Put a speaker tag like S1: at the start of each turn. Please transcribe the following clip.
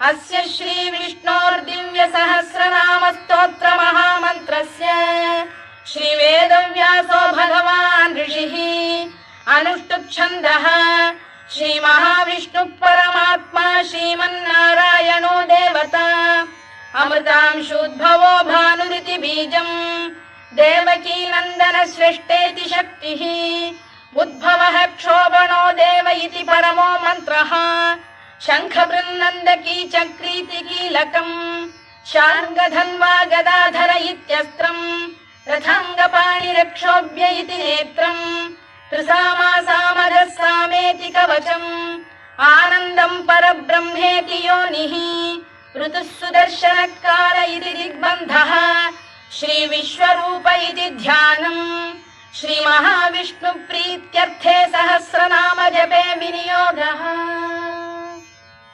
S1: अस्य श्री विष्णोर्दिव्य सहस्रनाम स्तोत्र महामन्त्रस्य श्री वेदव्यासो भगवान् ऋषिः अनुष्टुप् छन्दः श्री महाविष्णु परमात्मा श्रीमन्नारायणो देवता अमृतांशोद्भवो भानुरिति बीजम् देवकी नन्दन श्रेष्ठेति शक्तिः उद्भवः क्षोभणो देव इति परमो मन्त्रः शङ्खबृन्नन्दकी चक्रीति कीलकम् शार्ङ्गधन्वा गदाधर इत्यस्त्रम् रथाङ्गपाणिरक्षोभ्य इति नेत्रम् त्रिसामासामरः सामेति कवचम् आनन्दम् परब्रह्मेति योनिः ऋतुः सुदर्शनकार इति दिग्बन्धः श्री विश्वरूप इति ध्यानम् श्री महाविष्णु प्रीत्यर्थे सहस्रनाम जपे विनियोगः।